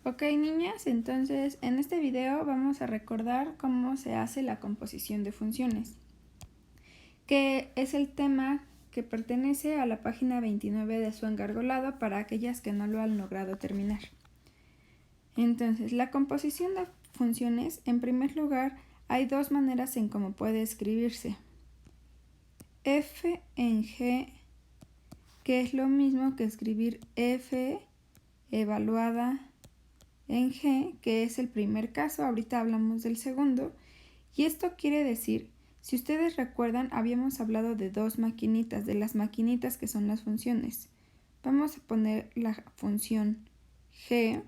Ok, niñas, entonces en este video vamos a recordar cómo se hace la composición de funciones, que es el tema que pertenece a la página 29 de su engargolado para aquellas que no lo han logrado terminar. Entonces, la composición de funciones, en primer lugar, hay dos maneras en cómo puede escribirse. F en G, que es lo mismo que escribir F evaluada en G, que es el primer caso, ahorita hablamos del segundo, y esto quiere decir, si ustedes recuerdan, habíamos hablado de dos maquinitas, de las maquinitas que son las funciones. Vamos a poner la función G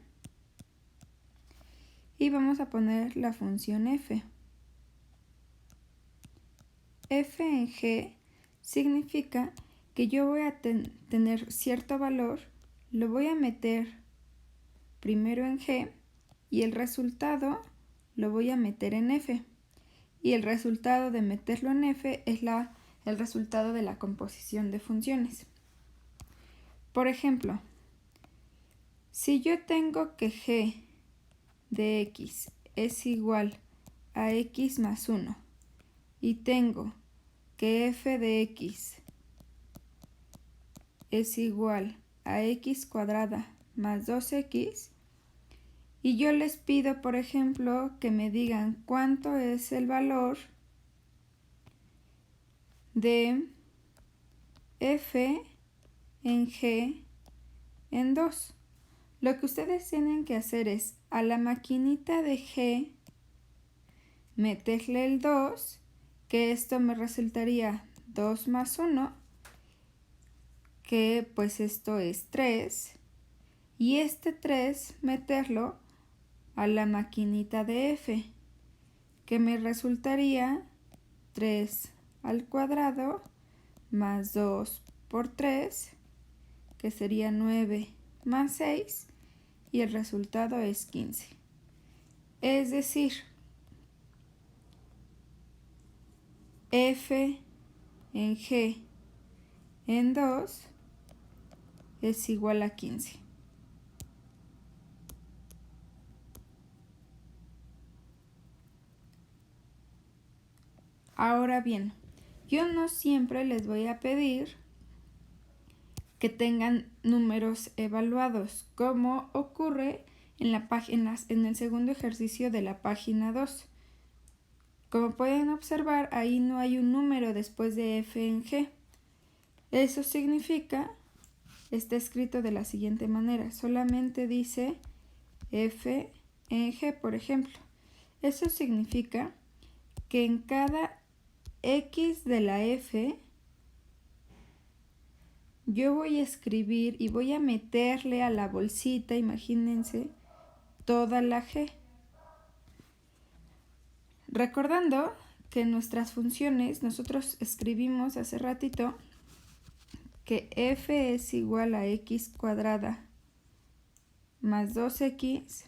y vamos a poner la función F. F en G significa que yo voy a tener cierto valor, lo voy a meter primero en G y el resultado lo voy a meter en F. Y el resultado de meterlo en F es el resultado de la composición de funciones. Por ejemplo, si yo tengo que G de X es igual a X más 1 y tengo que F de X es igual a X cuadrada más 2X, y yo les pido, por ejemplo, que me digan cuánto es el valor de F en G en 2. Lo que ustedes tienen que hacer es a la maquinita de G meterle el 2, que esto me resultaría 2 más 1, que pues esto es 3, y este 3 meterlo a la maquinita de F, que me resultaría 3 al cuadrado más 2 por 3, que sería 9 más 6, y el resultado es 15. Es decir, F en G en 2 es igual a 15. Ahora bien, yo no siempre les voy a pedir que tengan números evaluados, como ocurre en el segundo ejercicio de la página 2. Como pueden observar, ahí no hay un número después de F en G. Eso significa, está escrito de la siguiente manera, solamente dice F en G, por ejemplo. Eso significa que en cada X de la F yo voy a escribir y voy a meterle a la bolsita, imagínense, toda la G. Recordando que en nuestras funciones nosotros escribimos hace ratito que F es igual a X cuadrada más 2X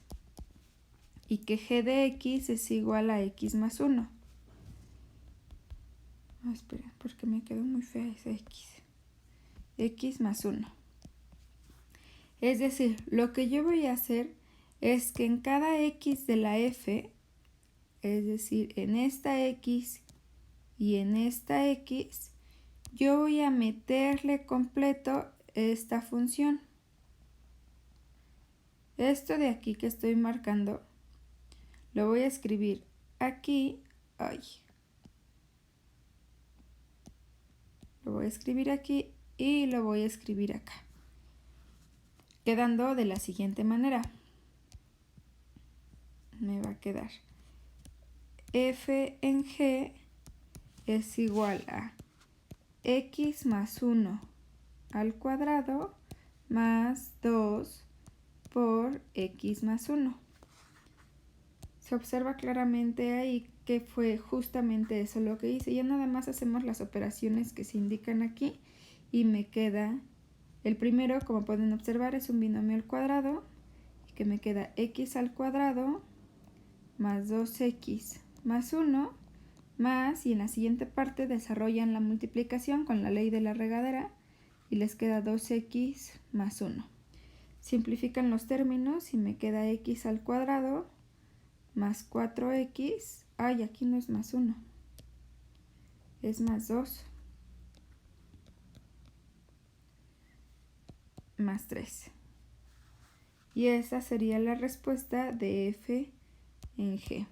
y que G de X es igual a X más 1. Espera, porque me quedó muy fea esa X. X más 1. Es decir, lo que yo voy a hacer es que en cada X de la F, es decir, en esta X y en esta X, yo voy a meterle completo esta función. Esto de aquí que estoy marcando, lo voy a escribir aquí, lo voy a escribir aquí y lo voy a escribir acá, quedando de la siguiente manera. Me va a quedar F en G es igual a X más 1 al cuadrado más 2 por X más 1. Se observa claramente ahí que fue justamente eso lo que hice. Ya nada más hacemos las operaciones que se indican aquí y me queda el primero, como pueden observar, es un binomio al cuadrado, que me queda X al cuadrado más 2X más 1 más, y en la siguiente parte desarrollan la multiplicación con la ley de la regadera y les queda 2X más 1. simplifican los términos y me queda x al cuadrado más 4x. Ay, aquí no es más 1, es más 2 más 3. Y esa sería la respuesta de f en g.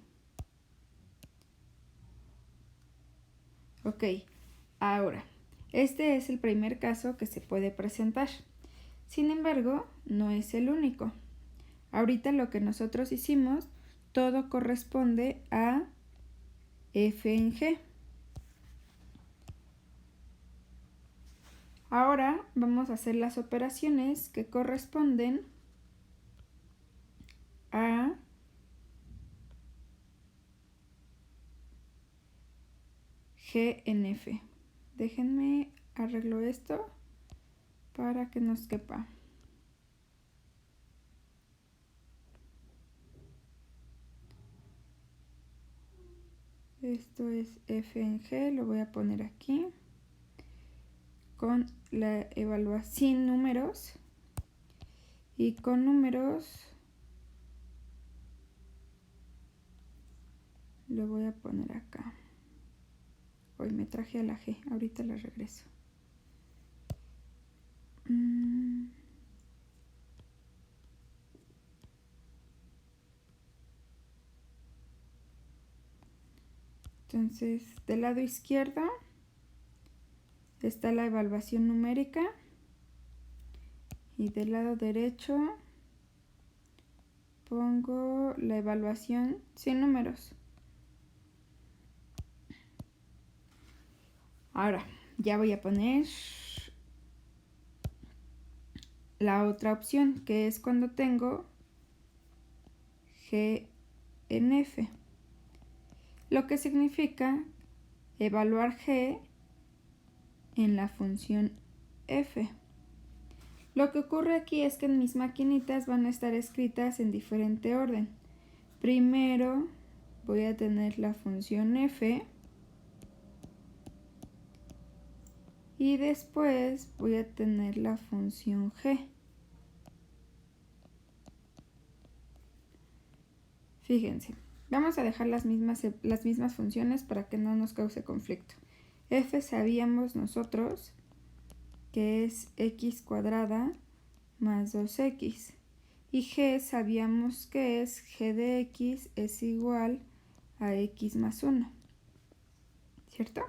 Ok, ahora, este es el primer caso que se puede presentar. Sin embargo, no es el único. Ahorita lo que nosotros hicimos, todo corresponde a f en g. Ahora vamos a hacer las operaciones que corresponden a g en f. Déjenme arreglo esto para que nos quepa. Esto es f en g, lo voy a poner aquí con la evaluación sin números, y con números lo voy a poner acá. Hoy me traje a la g, ahorita la regreso. Entonces, del lado izquierdo está la evaluación numérica y del lado derecho pongo la evaluación sin números. Ahora ya voy a poner la otra opción, que es cuando tengo g en f, lo que significa evaluar g en la función f. Lo que ocurre aquí es que en mis maquinitas van a estar escritas en diferente orden. Primero voy a tener la función f y después voy a tener la función g. Fíjense, vamos a dejar las mismas funciones para que no nos cause conflicto. F sabíamos nosotros que es x cuadrada más 2x. Y g sabíamos que es g de x es igual a x más 1. ¿Cierto?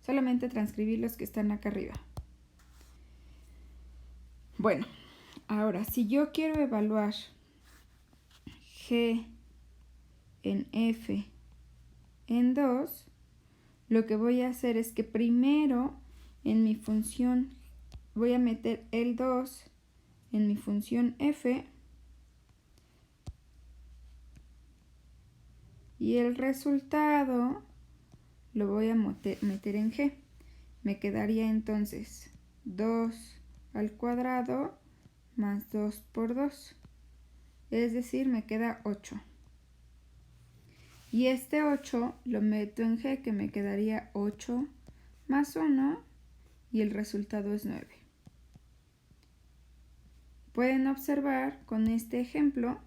Solamente transcribir los que están acá arriba. Bueno, ahora si yo quiero evaluar g en f en 2, lo que voy a hacer es que primero en mi función voy a meter el 2 en mi función f y el resultado lo voy a meter en g. Me quedaría entonces 2 al cuadrado más 2 por 2, es decir, me queda 8. Y este 8 lo meto en g, que me quedaría 8 más 1 y el resultado es 9. Pueden observar con este ejemplo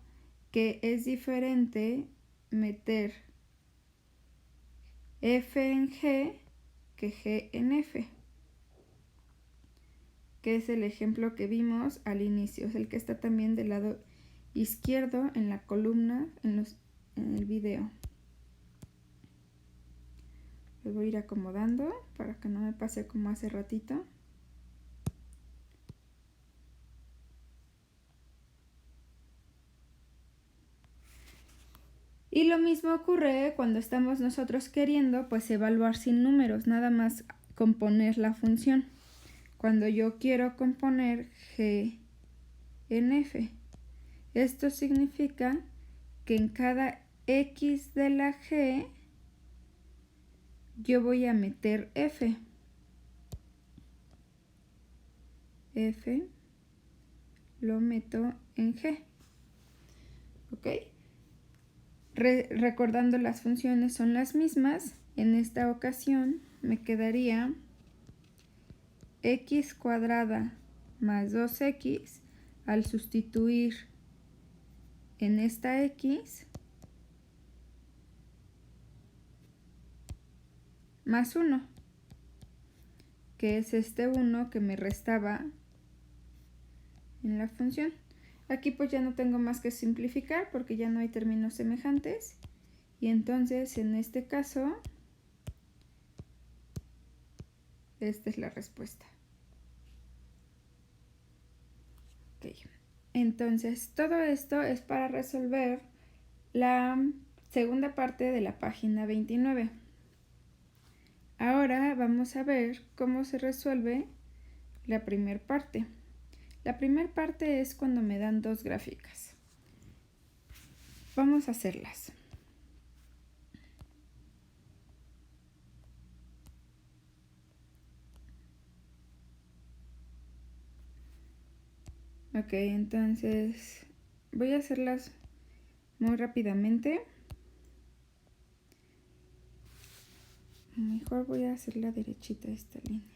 que es diferente meter f en g que g en f, que es el ejemplo que vimos al inicio, es el que está también del lado izquierdo en la columna en el video. Lo voy a ir acomodando para que no me pase como hace ratito. Y lo mismo ocurre cuando estamos nosotros queriendo pues evaluar sin números, nada más componer la función. Cuando yo quiero componer g en f, esto significa que en cada x de la g yo voy a meter f. F lo meto en g. ¿Ok? Recordando, las funciones son las mismas. En esta ocasión me quedaría x cuadrada más 2x al sustituir en esta X más 1, que es este 1 que me restaba en la función. Aquí pues ya no tengo más que simplificar porque ya no hay términos semejantes, y entonces en este caso esta es la respuesta. Okay. Entonces todo esto es para resolver la segunda parte de la página 29. Ahora vamos a ver cómo se resuelve la primera parte. La primera parte es cuando me dan dos gráficas. Vamos a hacerlas. Ok, entonces voy a hacerlas muy rápidamente. Mejor voy a hacerla derechita esta línea.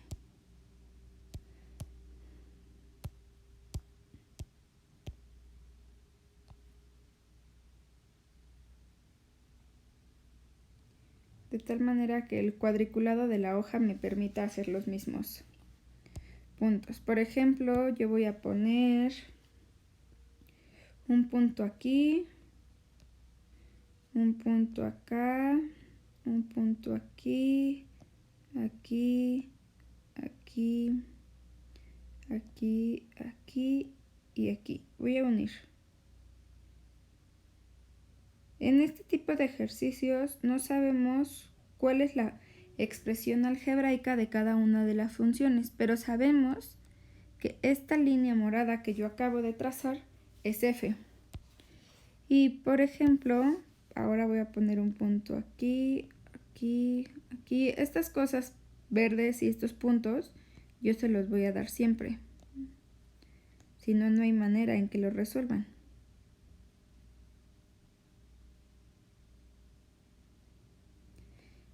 De tal manera que el cuadriculado de la hoja me permita hacer los mismos puntos. Por ejemplo, yo voy a poner un punto aquí, un punto acá, un punto aquí, aquí, aquí, aquí, aquí y aquí. Voy a unir. En este tipo de ejercicios no sabemos cuál es la expresión algebraica de cada una de las funciones, pero sabemos que esta línea morada que yo acabo de trazar es f. Y por ejemplo, ahora voy a poner un punto aquí, aquí, aquí. Estas cosas verdes y estos puntos yo se los voy a dar siempre. Si no, no hay manera en que lo resuelvan.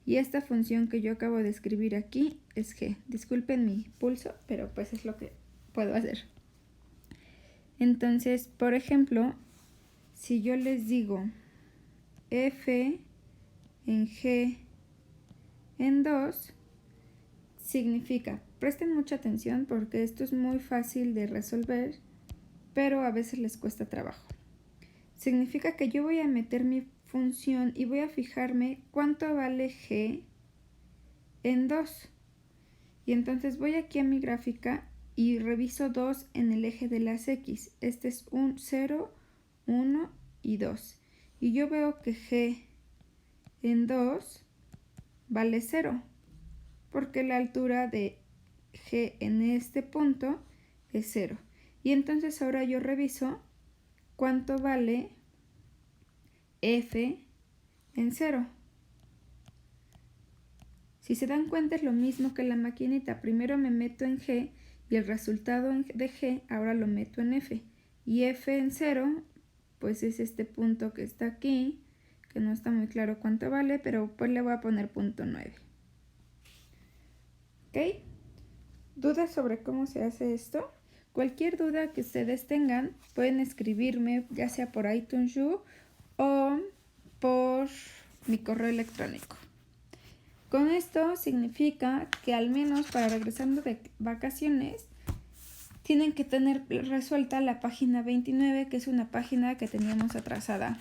Y esta función que yo acabo de escribir aquí es g. Disculpen mi pulso, pero pues es lo que puedo hacer. Entonces, por ejemplo, si yo les digo f en g en 2, significa, presten mucha atención porque esto es muy fácil de resolver, pero a veces les cuesta trabajo. Significa que yo voy a meter mi función y voy a fijarme cuánto vale g en 2. Y entonces voy aquí a mi gráfica y reviso 2 en el eje de las x. Este es un 0, 1 y 2. Y yo veo que g en 2 vale 0, porque la altura de g en este punto es 0. Y entonces ahora yo reviso cuánto vale f en 0. Si se dan cuenta es lo mismo que la maquinita. Primero me meto en g y el resultado de g ahora lo meto en f. Y f en 0 pues es este punto que está aquí, que no está muy claro cuánto vale, pero pues le voy a poner punto 9. ¿Ok? ¿Dudas sobre cómo se hace esto? Cualquier duda que ustedes tengan pueden escribirme ya sea por iTunes U o por mi correo electrónico. Con esto significa que al menos para regresando de vacaciones tienen que tener resuelta la página 29, que es una página que teníamos atrasada